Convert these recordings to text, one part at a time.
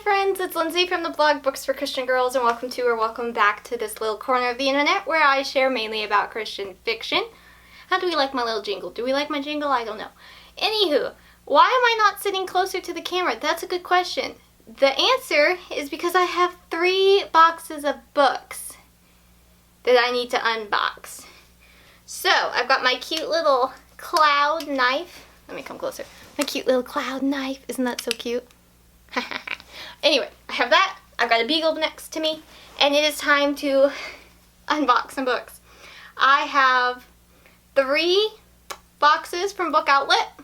friends, it's Lindsey from the blog Books for Christian Girls, and welcome to or welcome back to this little corner of the internet where I share mainly about Christian fiction. How do we like my little jingle? Do we like my jingle? I don't know. Anywho, why am I not sitting closer to the camera? That's a good question. The answer is because I have 3 boxes of books that I need to unbox. So, I've got my cute little cloud knife. Let me come closer. My cute little cloud knife. Isn't that so cute? Anyway, I have that. I've got a beagle next to me. And it is time to unbox some books. I have 3 boxes from Book Outlet.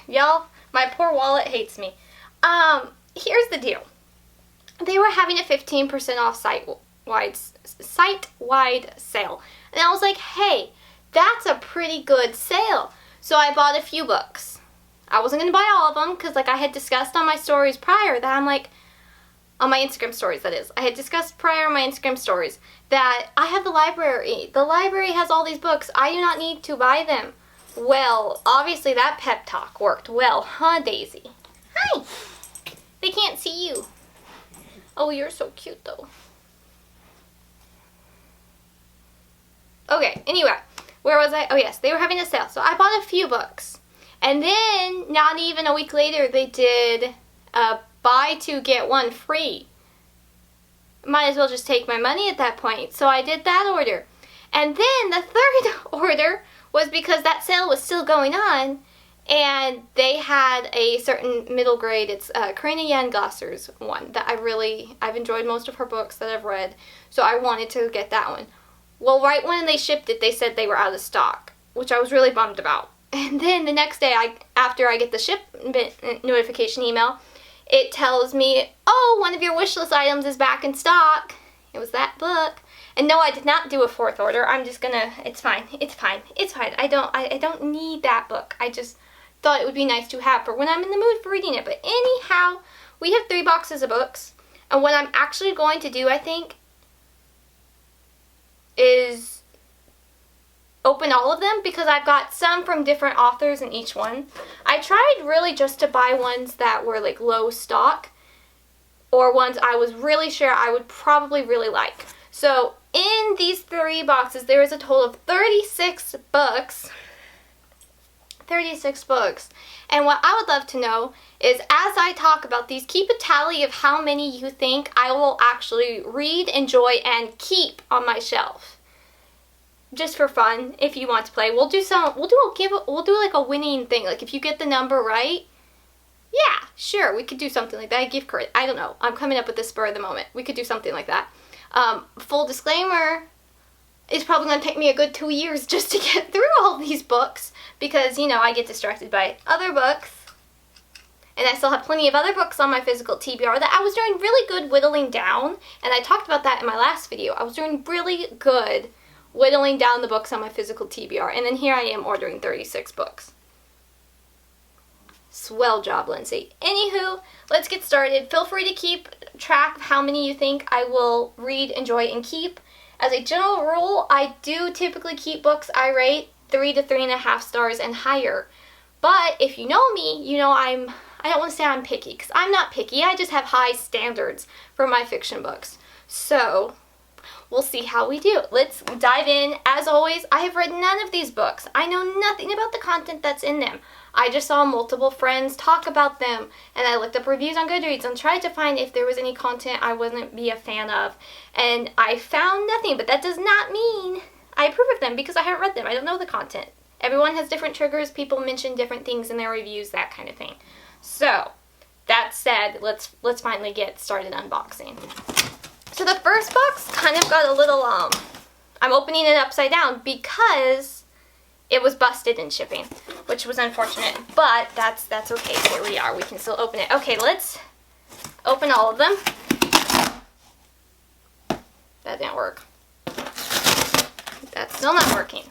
Y'all, my poor wallet hates me. Here's the deal. They were having a 15% off site-wide sale. And I was like, hey, that's a pretty good sale. So I bought a few books. I wasn't going to buy all of them because, like, I had discussed on my stories prior that I'm like, on my Instagram stories, that is. I had discussed prior on my Instagram stories that I have the library. The library has all these books. I do not need to buy them. Well, obviously that pep talk worked well, huh, Daisy? Hi! They can't see you. Oh, you're so cute, though. Okay, anyway, where was I? Oh, yes, they were having a sale. So I bought a few books. And then, not even a week later, they did buy 2, get 1 free. Might as well just take my money at that point. So I did that order. And then the third order was because that sale was still going on. And they had a certain middle grade, it's Karina Yan-Gosser's one that I've enjoyed most of her books that I've read. So I wanted to get that one. Well, right when they shipped it, they said they were out of stock, which I was really bummed about. And then the next day, after I get the shipment notification email, it tells me, oh, one of your wish list items is back in stock. It was that book. And no, I did not do a 4th order. I'm just gonna, it's fine. I don't need that book. I just thought it would be nice to have for when I'm in the mood for reading it. But anyhow, we have 3 boxes of books. And what I'm actually going to do, I think, is open all of them because I've got some from different authors in each one. I tried really just to buy ones that were like low stock or ones I was really sure I would probably really like. So in these 3 boxes there is a total of 36 books. 36 books. And what I would love to know is, as I talk about these, keep a tally of how many you think I will actually read, enjoy, and keep on my shelf. Just for fun, if you want to play. We'll do like a winning thing. Like if you get the number right, yeah, sure, we could do something like that. A gift card. I don't know. I'm coming up with this spur of the moment. We could do something like that. Full disclaimer, it's probably going to take me a good 2 years just to get through all these books because, you know, I get distracted by other books. And I still have plenty of other books on my physical TBR that I was doing really good whittling down. And I talked about that in my last video. I was doing really good whittling down the books on my physical TBR. And then here I am ordering 36 books. Swell job, Lindsey. Anywho, let's get started. Feel free to keep track of how many you think I will read, enjoy, and keep. As a general rule, I do typically keep books I rate 3 to 3.5 stars and higher. But if you know me, you know I don't want to say I'm picky, because I'm not picky. I just have high standards for my fiction books. So we'll see how we do. Let's dive in. As always, I have read none of these books. I know nothing about the content that's in them. I just saw multiple friends talk about them, and I looked up reviews on Goodreads and tried to find if there was any content I wouldn't be a fan of. And I found nothing, but that does not mean I approve of them because I haven't read them. I don't know the content. Everyone has different triggers. People mention different things in their reviews, that kind of thing. So, that said, let's finally get started unboxing. So the first box kind of got a little, I'm opening it upside down because it was busted in shipping, which was unfortunate, but that's okay. Here we are. We can still open it. Okay, let's open all of them. That didn't work. That's still not working.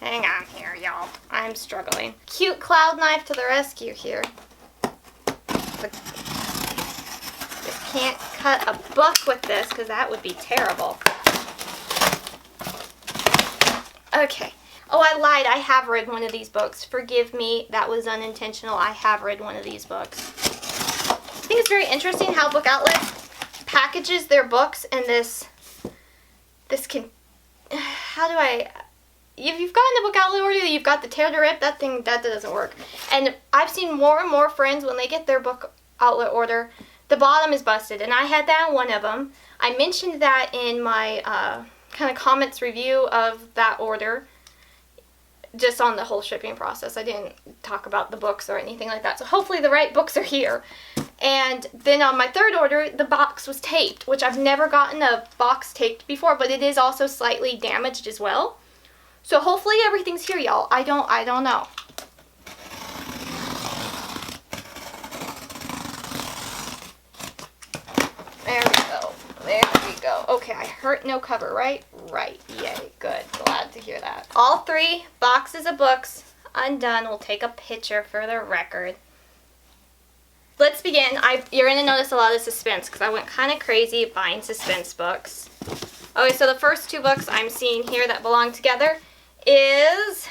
Hang on here, y'all. I'm struggling. Cute cloud knife to the rescue here. Just can't cut a book with this because that would be terrible. Okay. Oh, I lied. I have read one of these books. Forgive me. That was unintentional. I have read one of these books. I think it's very interesting how Book Outlet packages their books in this can, how do I, if you've gotten the Book Outlet order, you've got the tear to rip, that doesn't work. And I've seen more and more friends when they get their Book Outlet order, the bottom is busted, and I had that on one of them. I mentioned that in my kind of comments review of that order, just on the whole shipping process. I didn't talk about the books or anything like that, so hopefully the right books are here. And then on my third order, the box was taped, which I've never gotten a box taped before, but it is also slightly damaged as well. So hopefully everything's here, y'all. I don't know. There we go. There we go. Okay, I hurt no cover, right? Right. Yay. Good. Glad to hear that. All 3 boxes of books undone. We'll take a picture for the record. Let's begin. You're going to notice a lot of suspense because I went kind of crazy buying suspense books. Okay, so the first 2 books I'm seeing here that belong together is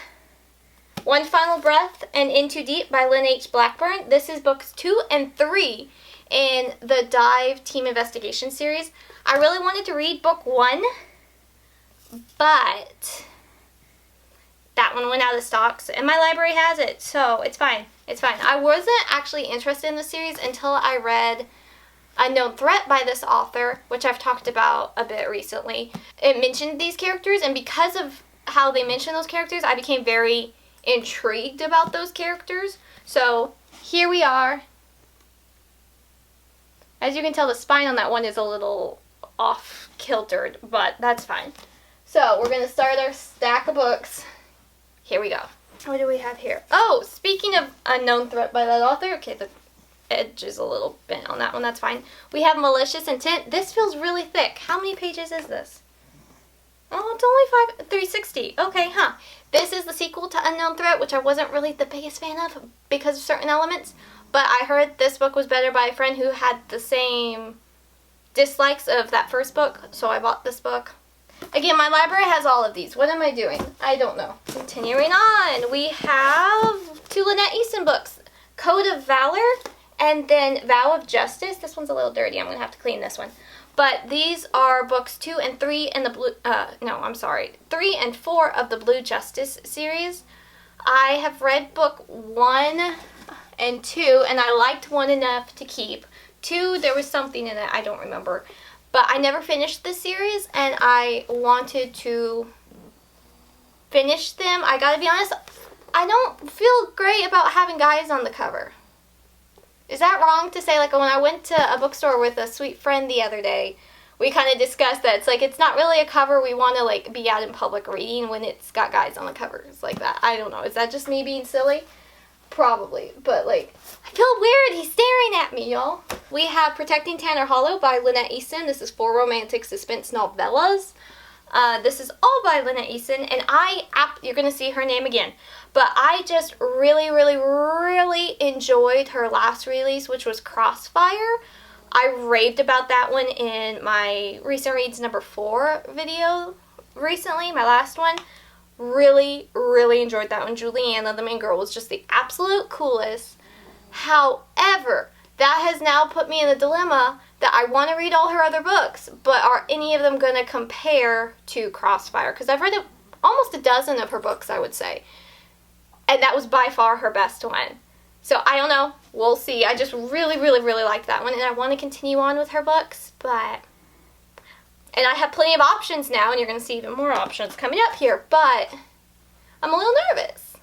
One Final Breath and In Too Deep by Lynn H. Blackburn. This is books 2 and 3 in the Dive Team Investigation series. I really wanted to read book 1, but that one went out of stock, and my library has it, so it's fine. It's fine. I wasn't actually interested in the series until I read Unknown Threat by this author, which I've talked about a bit recently. It mentioned these characters, and because of how they mentioned those characters, I became very intrigued about those characters. So here we are. As you can tell, the spine on that one is a little off-kiltered, but that's fine. So we're going to start our stack of books. Here we go. What do we have here? Oh, speaking of Unknown Threat by that author, okay, the edge is a little bent on that one, that's fine. We have Malicious Intent. This feels really thick. How many pages is this? Oh, it's only 360. Okay, huh. This is the sequel to Unknown Threat, which I wasn't really the biggest fan of because of certain elements, but I heard this book was better by a friend who had the same dislikes of that first book, so I bought this book. Again, my library has all of these. What am I doing? I don't know. Continuing on, we have 2 Lynette Eason books. Code of Valor and then Vow of Justice. This one's a little dirty. I'm going to have to clean this one. But these are books 2 and 3 in the blue, 3 and 4 of the Blue Justice series. I have read book 1 and 2, and I liked 1 enough to keep. 2, there was something in it, I don't remember. But I never finished this series, and I wanted to finish them. I gotta be honest, I don't feel great about having guys on the cover. Is that wrong to say? Like, when I went to a bookstore with a sweet friend the other day, we kind of discussed that. It's like, it's not really a cover we want to, like, be out in public reading when it's got guys on the covers like that. I don't know. Is that just me being silly? Probably. But, like, I feel weird. He's staring at me, y'all. We have Protecting Tanner Hollow by Lynette Eason. This is 4 romantic suspense novellas. This is all by Lynette Eason, and you're going to see her name again. But I just really, really, really enjoyed her last release, which was Crossfire. I raved about that one in my Recent Reads number 4 video recently, my last one. Really, really enjoyed that one. Juliana, the main girl, was just the absolute coolest. However, that has now put me in a dilemma that I want to read all her other books, but are any of them going to compare to Crossfire? Because I've read almost a dozen of her books, I would say. And that was by far her best one. So I don't know. We'll see. I just really, really, really liked that one, and I want to continue on with her books, but... And I have plenty of options now, and you're going to see even more options coming up here, but I'm a little nervous.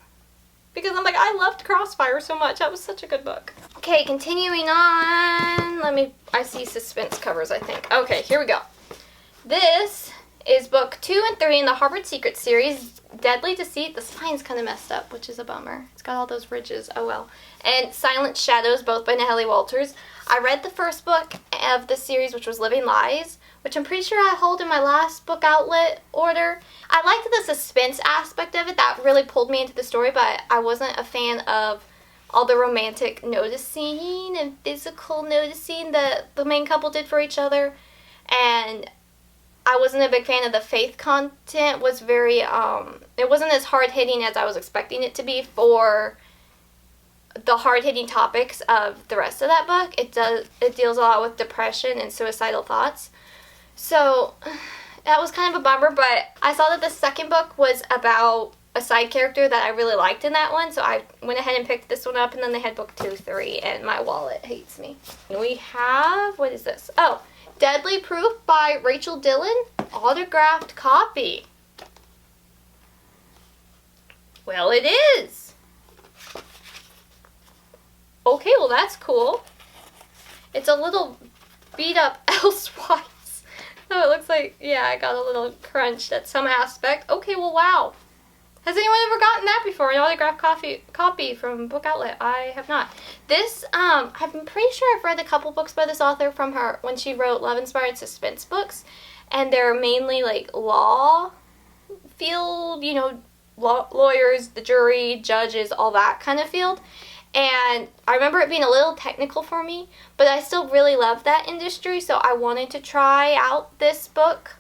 Because I'm like, I loved Crossfire so much. That was such a good book. Okay, continuing on. I see suspense covers, I think. Okay, here we go. This is book 2 and 3 in the Harvard Secret series, Deadly Deceit. The spine's kind of messed up, which is a bummer. It's got all those ridges. Oh well. And Silent Shadows, both by Natalie Walters. I read the first book of the series, which was Living Lies, which I'm pretty sure I hold in my last Book Outlet order. I liked the suspense aspect of it. That really pulled me into the story, but I wasn't a fan of all the romantic noticing and physical noticing that the main couple did for each other. And I wasn't a big fan of the faith content. Was very, it wasn't as hard-hitting as I was expecting it to be for the hard-hitting topics of the rest of that book. It deals a lot with depression and suicidal thoughts. So that was kind of a bummer, but I saw that the second book was about a side character that I really liked in that one, so I went ahead and picked this one up, and then they had book 2, 3, and my wallet hates me. And we have, what is this? Oh, Deadly Proof by Rachel Dillon, autographed copy. Well, it is. Okay, well that's cool. It's a little beat up elsewise. So it looks like, yeah, I got a little crunched at some aspect. Okay, well, wow. Has anyone ever gotten that before? An autographed copy from Book Outlet? I have not. This, I'm pretty sure I've read a couple books by this author from her when she wrote love-inspired suspense books. And they're mainly like law field, you know, lawyers, the jury, judges, all that kind of field. And I remember it being a little technical for me, but I still really love that industry, so I wanted to try out this book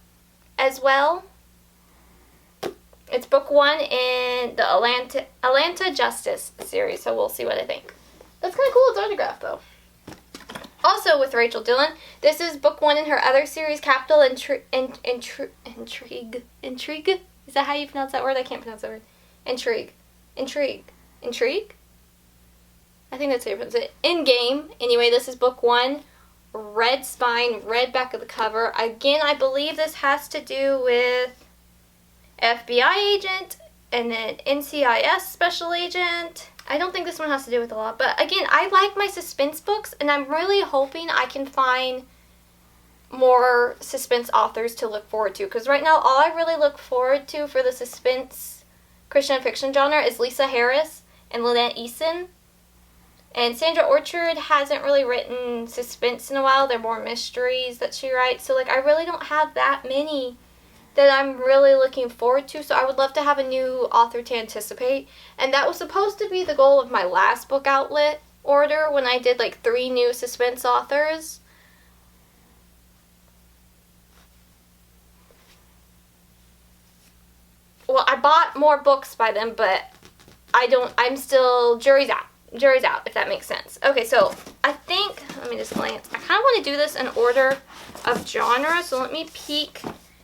as well. It's book 1 in the Atlanta Justice series, so we'll see what I think. That's kind of cool. It's autographed, though. Also with Rachel Dillon, this is book 1 in her other series, Capital Intrigue. Intrigue? Is that how you pronounce that word? I can't pronounce that word. Intrigue. I think that's how you pronounce it. In Game. Anyway, this is book 1. Red spine, red back of the cover. Again, I believe this has to do with FBI agent and then NCIS special agent. I don't think this one has to do with a lot, but again, I like my suspense books, and I'm really hoping I can find more suspense authors to look forward to, because right now all I really look forward to for the suspense Christian fiction genre is Lisa Harris and Lynette Eason. And Sandra Orchard hasn't really written suspense in a while. They're more mysteries that she writes, so like I really don't have that many that I'm really looking forward to, so I would love to have a new author to anticipate. And that was supposed to be the goal of my last Book Outlet order when I did like 3 new suspense authors. Well, I bought more books by them, but I'm still, jury's out, if that makes sense. Okay, so I think, let me just glance, I kind of want to do this in order of genre, so let me peek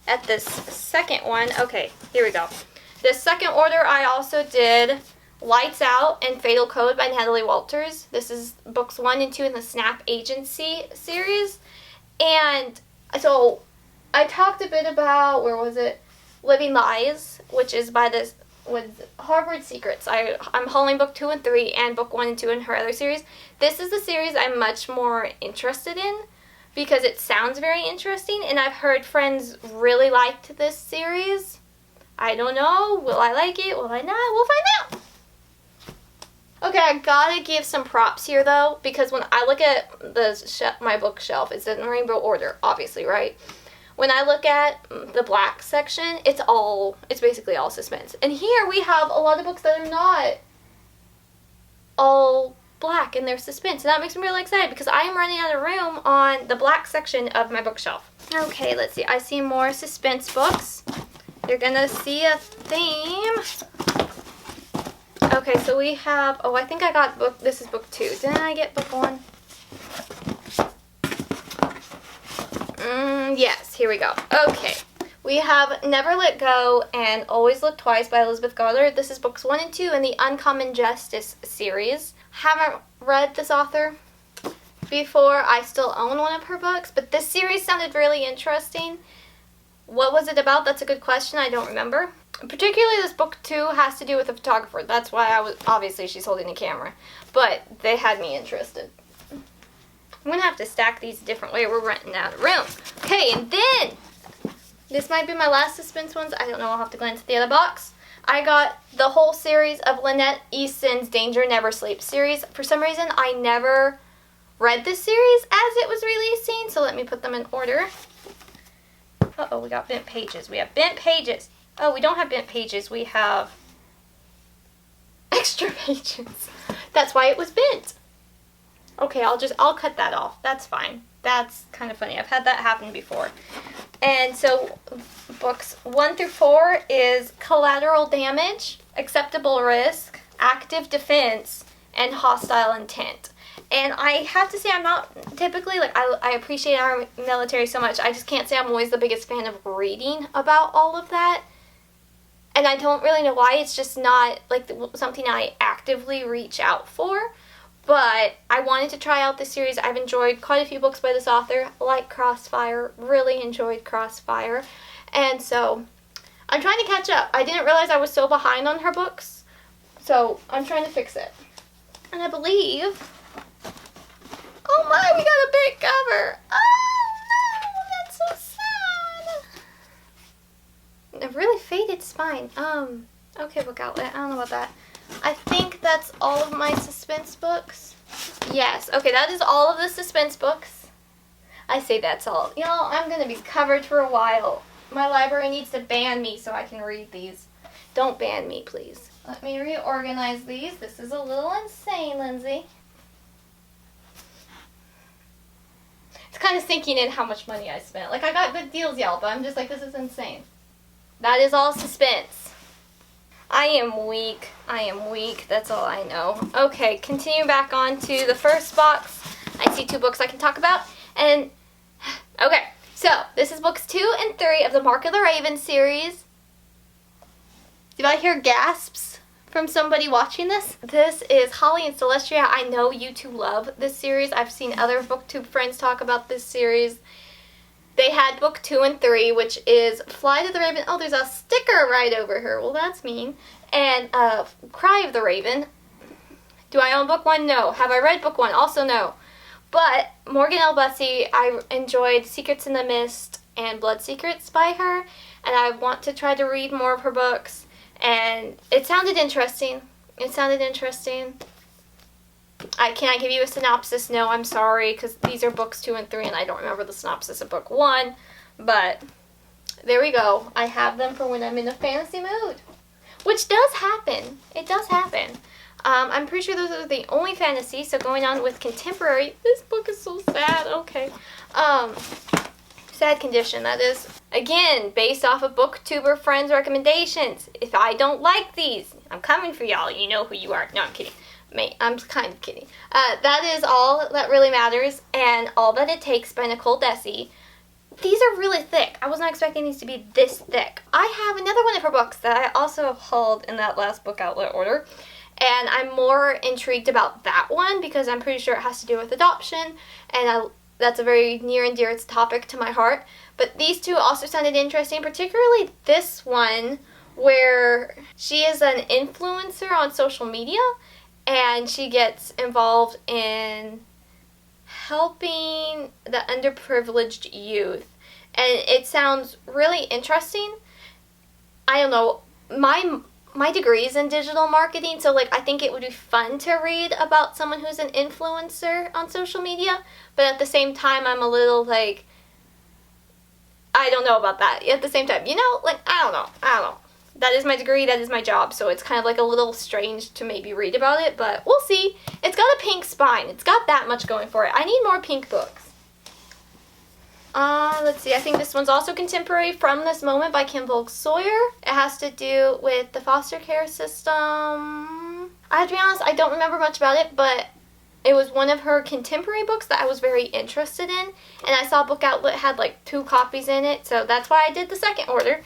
at this second one. Okay, here we go. This second order, I also did Lights Out and Fatal Code by Natalie Walters. This is books 1 and 2 in the Snap Agency series. And so I talked a bit about, where was it? Living Lies, which is by this, with Harvard Secrets. I'm hauling book 2 and 3 and book 1 and 2 in her other series. This is the series I'm much more interested in, because it sounds very interesting, and I've heard friends really liked this series. I don't know. Will I like it? Will I not? We'll find out. Okay, I gotta give some props here, though, because when I look at my bookshelf, it's in rainbow order, obviously, right? When I look at the black section, it's basically all suspense. And here we have a lot of books that are not all black in their suspense, and that makes me really excited because I am running out of room on the black section of my bookshelf. Okay, let's see. I see more suspense books. You're gonna see a theme. Okay, so we have, I think I got this is book 2. Didn't I get book 1? Yes, here we go. Okay, we have Never Let Go and Always Look Twice by Elizabeth Goddard. This is books 1 and 2 in the Uncommon Justice series. Haven't read this author before. I still own one of her books, but this series sounded really interesting. What was it about? That's a good question. I don't remember. Particularly this book 2 has to do with a photographer. That's why obviously she's holding a camera, but they had me interested. I'm going to have to stack these a different way. We're running out of room. Okay, and then, this might be my last suspense ones. I don't know. I'll have to glance at the other box. I got the whole series of Lynette Eason's Danger Never Sleeps series. For some reason, I never read this series as it was releasing, so let me put them in order. Uh-oh, we got bent pages. We have bent pages. Oh, we don't have bent pages. We have extra pages. That's why it was bent. Okay, I'll cut that off. That's fine. That's kind of funny. I've had that happen before. And so books 1 through 4 is Collateral Damage, Acceptable Risk, Active Defense, and Hostile Intent. And I have to say, I'm not typically, like, I appreciate our military so much. I just can't say I'm always the biggest fan of reading about all of that. And I don't really know why. It's just not, like, something I actively reach out for. But I wanted to try out this series. I've enjoyed quite a few books by this author, like Crossfire. Really enjoyed Crossfire. And so I'm trying to catch up. I didn't realize I was so behind on her books. So I'm trying to fix it. And I believe... Oh my, we got a big cover. Oh no, that's so sad. A really faded spine. Okay, book outlet. I don't know about that. I think that's all of my suspense books. Yes, okay, that is all of the suspense books. I say that's all. Y'all, I'm going to be covered for a while. My library needs to ban me so I can read these. Don't ban me, please. Let me reorganize these. This is a little insane, Lindsey. It's kind of sinking in how much money I spent. Like, I got good deals, y'all, but I'm just like, this is insane. That is all suspense. I am weak. I am weak. That's all I know. Okay, continue back on to the first box. I see 2 books I can talk about. And, okay, so this is books 2 and 3 of the Mark of the Raven series. Did I hear gasps from somebody watching this? This is Holly and Celestia. I know you two love this series. I've seen other booktube friends talk about this series. They had book 2 and 3, which is Flight of the Raven. Oh, there's a sticker right over here. Well, that's mean. And Cry of the Raven. Do I own book 1? No. Have I read book 1? Also no. But Morgan L. Busse, I enjoyed Secrets in the Mist and Blood Secrets by her. And I want to try to read more of her books. And it sounded interesting. It sounded interesting. Can I give you a synopsis? No, I'm sorry, because these are books 2 and 3, and I don't remember the synopsis of book 1. But there we go. I have them for when I'm in a fantasy mood, which does happen. It does happen. I'm pretty sure those are the only fantasy. So going on with contemporary. This book is so sad. Okay. Sad Condition. That is, again, based off of booktuber friends' recommendations. If I don't like these, I'm coming for y'all. You know who you are. No, I'm kidding. I'm kind of kidding. That is all that really matters, and All That It Takes by Nicole Desse. These are really thick. I was not expecting these to be this thick. I have another one of her books that I also hauled in that last book outlet order, and I'm more intrigued about that one because I'm pretty sure it has to do with adoption, and that's a very near and dear topic to my heart. But these two also sounded interesting, particularly this one where she is an influencer on social media, and she gets involved in helping the underprivileged youth. And it sounds really interesting. I don't know. My degree is in digital marketing, so like I think it would be fun to read about someone who's an influencer on social media. But at the same time, I'm a little like, I don't know about that. At the same time, you know, like, I don't know. That is my degree, that is my job, so it's kind of like a little strange to maybe read about it, but we'll see. It's got a pink spine. It's got that much going for it. I need more pink books. Let's see. I think this one's also contemporary, From This Moment by Kim Sawyer. It has to do with the foster care system. I have to be honest, I don't remember much about it, but it was one of her contemporary books that I was very interested in, and I saw Book Outlet had like 2 copies in it, so that's why I did the second order.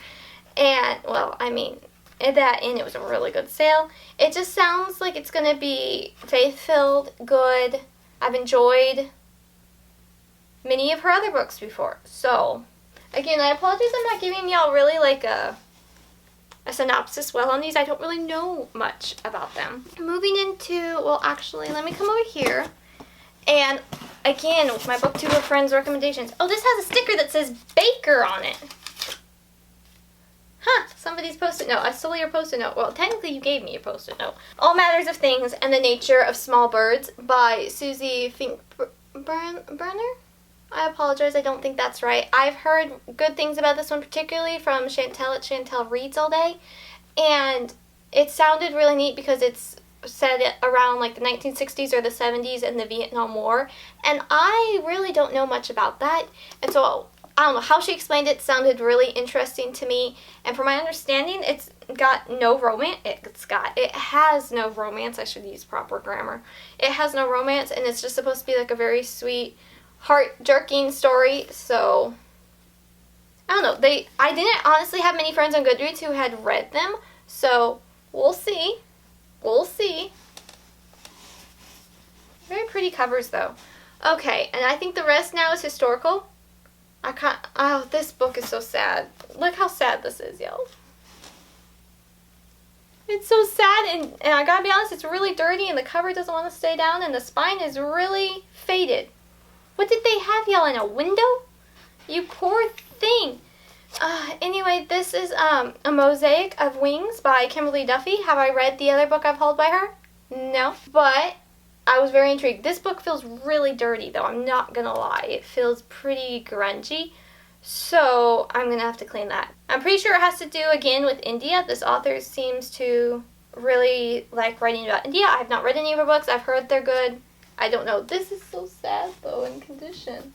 And, well, I mean, it was a really good sale. It just sounds like it's going to be faith-filled, good. I've enjoyed many of her other books before. So, again, I apologize I'm not giving y'all really like a synopsis well on these. I don't really know much about them. Moving into, well, actually, let me come over here. And, again, with my booktuber friends' recommendations. Oh, this has a sticker that says Baker on it. Huh, somebody's post-it note. I stole your post-it note. Well, technically you gave me your post-it note. All Matters of Things and the Nature of Small Birds by Susie Finkburner? I apologize, I don't think that's right. I've heard good things about this one, particularly from Chantel at Chantel Reads All Day. And it sounded really neat because it's set around like the 1960s or the 70s and the Vietnam War. And I really don't know much about that. And so I don't know, how she explained it sounded really interesting to me. And from my understanding, it's got no romance. It has no romance. I should use proper grammar. It has no romance, and it's just supposed to be like a very sweet, heart-jerking story. So I don't know. I didn't honestly have many friends on Goodreads who had read them. So we'll see. We'll see. Very pretty covers though. Okay, and I think the rest now is historical. Oh, this book is so sad. Look how sad this is, y'all. It's so sad, and I gotta be honest, it's really dirty, and the cover doesn't want to stay down, and the spine is really faded. What did they have, y'all, in a window? You poor thing. Anyway, this is A Mosaic of Wings by Kimberly Duffy. Have I read the other book I've hauled by her? No, but I was very intrigued. This book feels really dirty, though. I'm not going to lie. It feels pretty grungy, so I'm going to have to clean that. I'm pretty sure it has to do, again, with India. This author seems to really like writing about India. I have not read any of her books. I've heard they're good. I don't know. This is so sad, though, in condition.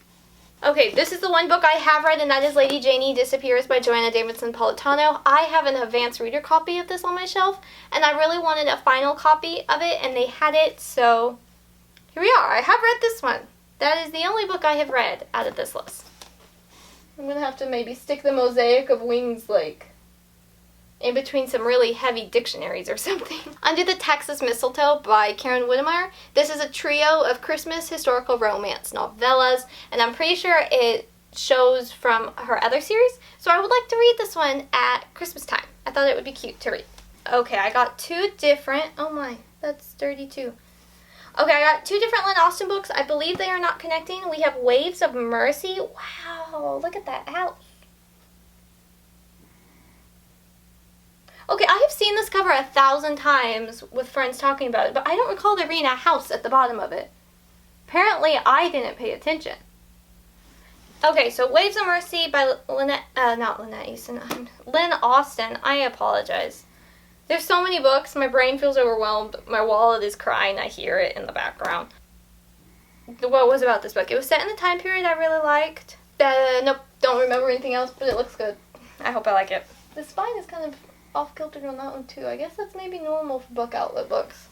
Okay, this is the one book I have read, and that is Lady Janie Disappears by Joanna Davidson Politano. I have an advanced reader copy of this on my shelf, and I really wanted a final copy of it, and they had it, so here we are. I have read this one. That is the only book I have read out of this list. I'm going to have to maybe stick the Mosaic of Wings, like, in between some really heavy dictionaries or something. Under the Texas Mistletoe by Karen Whittemire. This is a trio of Christmas historical romance novellas, and I'm pretty sure it shows from her other series, so I would like to read this one at Christmas time. I thought it would be cute to read. Okay, I got two different, oh my, that's dirty too. Okay, I got two different Lynn Austin books. I believe they are not connecting. We have Waves of Mercy. Wow, look at that house. Okay, I have seen this cover 1,000 times with friends talking about it, but I don't recall there being a house at the bottom of it. Apparently, I didn't pay attention. Okay, so Waves of Mercy by Lynette, not Lynette Eason, Lynn Austin. I apologize. There's so many books, my brain feels overwhelmed, my wallet is crying, I hear it in the background. What was about this book? It was set in a time period I really liked. Nope, don't remember anything else, but it looks good. I hope I like it. The spine is kind of off-kiltered on that one too. I guess that's maybe normal for book outlet books.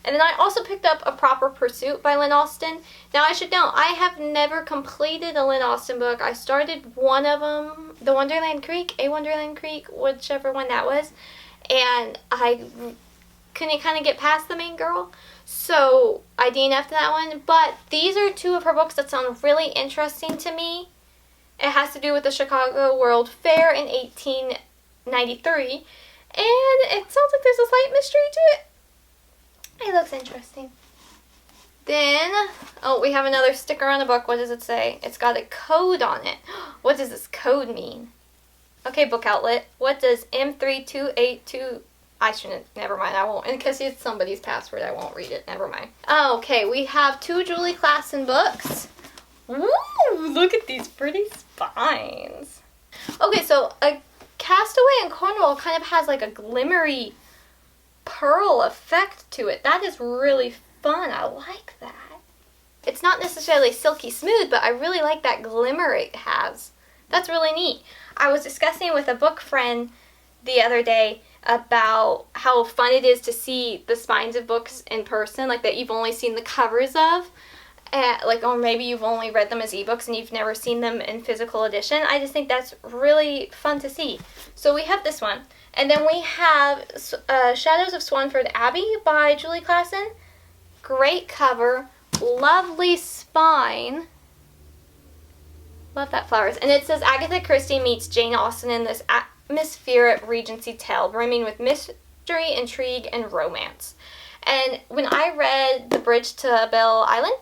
And then I also picked up A Proper Pursuit by Lynn Austin. Now I should note, I have never completed a Lynn Austin book. I started one of them, A Wonderland Creek, whichever one that was. And I couldn't kind of get past the main girl. So I DNF'd that one. But these are two of her books that sound really interesting to me. It has to do with the Chicago World Fair in 1893. And it sounds like there's a slight mystery to it. It looks interesting. Then, oh, we have another sticker on the book. What does it say? It's got a code on it. What does this code mean? Okay, book outlet. What does M3282... I shouldn't, never mind, I won't. In case it's somebody's password, I won't read it. Never mind. Okay, we have two Julie Klassen books. Woo! Look at these pretty spines. Okay, so a Castaway in Cornwall kind of has like a glimmery pearl effect to it. That is really fun. I like that. It's not necessarily silky smooth, but I really like that glimmer it has. That's really neat. I was discussing with a book friend the other day about how fun it is to see the spines of books in person, like that you've only seen the covers of. Or maybe you've only read them as ebooks and you've never seen them in physical edition. I just think that's really fun to see. So we have this one. And then we have Shadows of Swanford Abbey by Julie Klassen. Great cover. Lovely spine. Love that flowers. And it says Agatha Christie meets Jane Austen in this atmospheric Regency tale, brimming with mystery, intrigue, and romance. And when I read The Bridge to Belle Island,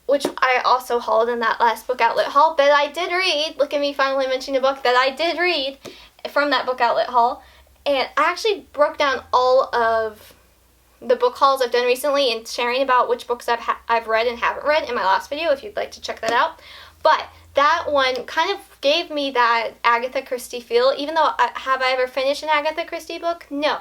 which I also hauled in that last book outlet haul, that I did read. Look at me finally mentioning a book that I did read from that book outlet haul. And I actually broke down all of the book hauls I've done recently and sharing about which books I've read and haven't read in my last video, if you'd like to check that out. But that one kind of gave me that Agatha Christie feel, even though have I ever finished an Agatha Christie book? No.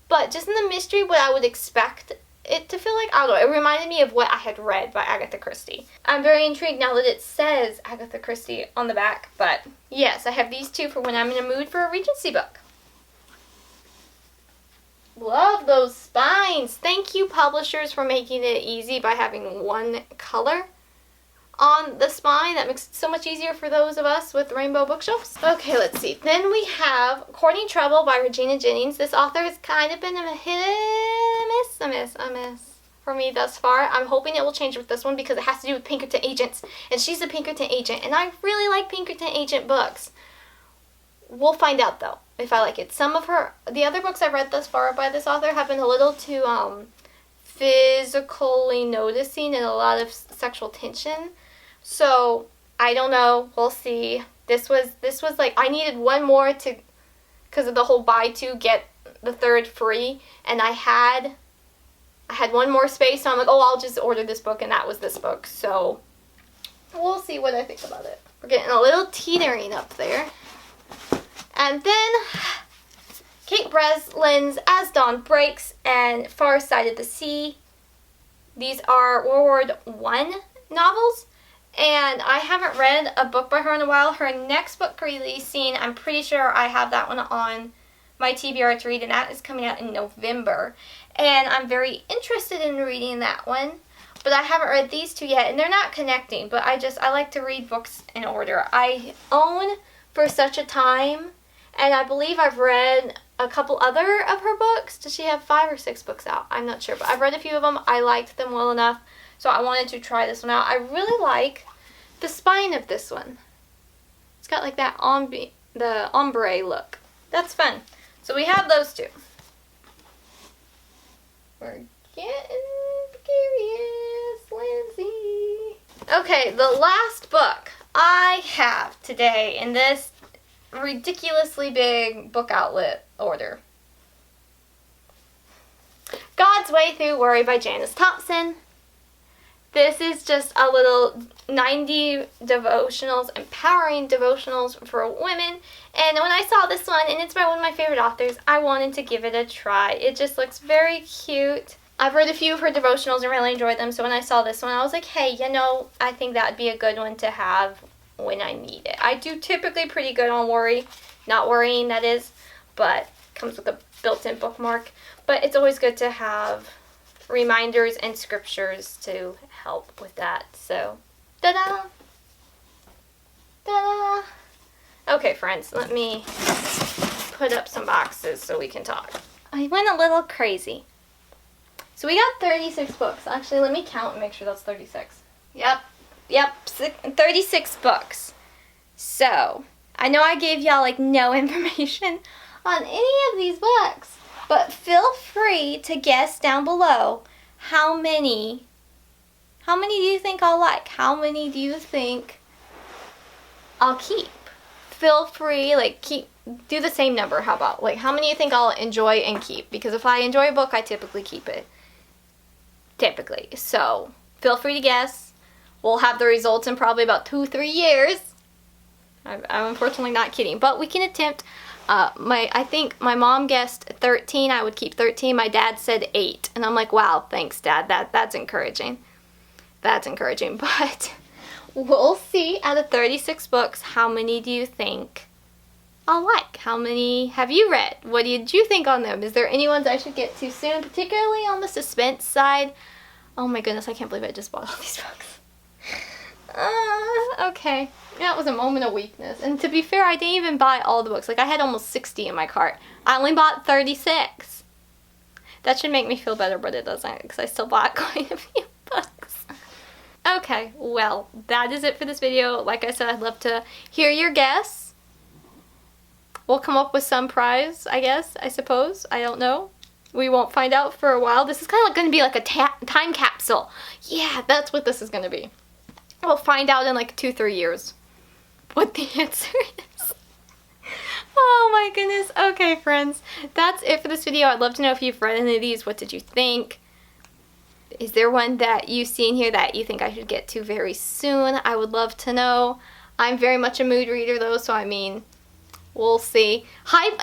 But just in the mystery, what I would expect it to feel like, I don't know, it reminded me of what I had read by Agatha Christie. I'm very intrigued now that it says Agatha Christie on the back, but yes, I have these two for when I'm in a mood for a Regency book. Love those spines. Thank you, publishers, for making it easy by having one color on the spine. That makes it so much easier for those of us with rainbow bookshelves. Okay, let's see. Then we have Courting Trouble by Regina Jennings. This author has kind of been a hit and miss for me thus far. I'm hoping it will change with this one because it has to do with Pinkerton agents, and she's a Pinkerton agent, and I really like Pinkerton agent books. We'll find out though if I like it. Some of the other books I've read thus far by this author have been a little too physically noticing and a lot of sexual tension. So I don't know. We'll see. This was like, I needed one more to, because of the whole buy two get the third free, and I had one more space, so I'm like, oh, I'll just order this book, and that was this book. So we'll see what I think about it. We're getting a little teetering up there. And then Kate Breslin's As Dawn Breaks and Far Side of the Sea. These are World War I novels, and I haven't read a book by her in a while. Her next book releasing, I'm pretty sure I have that one on my TBR to read, and that is coming out in November. And I'm very interested in reading that one, but I haven't read these two yet, and they're not connecting, but I like to read books in order. I own For Such a Time, and I believe I've read a couple other of her books. Does she have 5 or 6 books out? I'm not sure, but I've read a few of them. I liked them well enough, so I wanted to try this one out. I really like the spine of this one. It's got like that the ombre look. That's fun. So we have those two. We're getting curious, Lindsey. Okay, the last book I have today in this ridiculously big book outlet order. God's Way Through Worry by Janice Thompson. This is just a little 90 devotionals, empowering devotionals for women. And when I saw this one, and it's by one of my favorite authors, I wanted to give it a try. It just looks very cute. I've read a few of her devotionals and really enjoyed them, so when I saw this one, I was like, hey, I think that would be a good one to have when I need it. I do typically pretty good on worry, not worrying that is, but comes with a built-in bookmark. But it's always good to have reminders and scriptures to help with that. So, ta-da! Ta-da! Okay, friends, let me put up some boxes so we can talk. I went a little crazy. So we got 36 books. Actually, let me count and make sure that's 36. Yep, 36 books. So, I know I gave y'all like no information on any of these books, but feel free to guess down below how many do you think I'll like? How many do you think I'll keep? Feel free, do the same number. How about, how many do you think I'll enjoy and keep? Because if I enjoy a book, I typically keep it. Typically. So, feel free to guess. We'll have the results in probably about 2-3 years. I'm unfortunately not kidding, but we can attempt. I think my mom guessed 13. I would keep 13. My dad said 8, and I'm like, wow, thanks, Dad. That's encouraging. That's encouraging, but we'll see out of 36 books, how many do you think I'll like? How many have you read? What did you think on them? Is there any ones I should get to soon, particularly on the suspense side? Oh my goodness, I can't believe I just bought all these books. Okay. That was a moment of weakness. And to be fair, I didn't even buy all the books. I had almost 60 in my cart. I only bought 36. That should make me feel better, but it doesn't, because I still bought quite a few books. Okay, well, that is it for this video. Like I said, I'd love to hear your guess. We'll come up with some prize, I suppose. I don't know. We won't find out for a while. This is kind of going to be like a time capsule. Yeah, that's what this is going to be. We'll find out in 2-3 years what the answer is. Oh my goodness. Okay, friends. That's it for this video. I'd love to know if you've read any of these. What did you think? Is there one that you've seen here that you think I should get to very soon? I would love to know. I'm very much a mood reader though, so We'll see.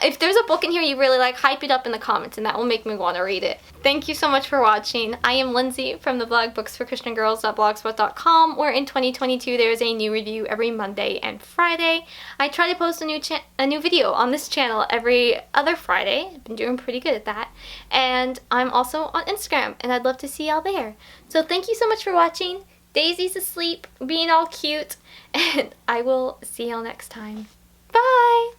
If there's a book in here you really like, hype it up in the comments and that will make me want to read it. Thank you so much for watching. I am Lindsey from the blog booksforchristiangirls.blogspot.com, where in 2022 there is a new review every Monday and Friday. I try to post a new video on this channel every other Friday. I've been doing pretty good at that. And I'm also on Instagram and I'd love to see y'all there. So thank you so much for watching. Daisy's asleep, being all cute, and I will see y'all next time. Bye!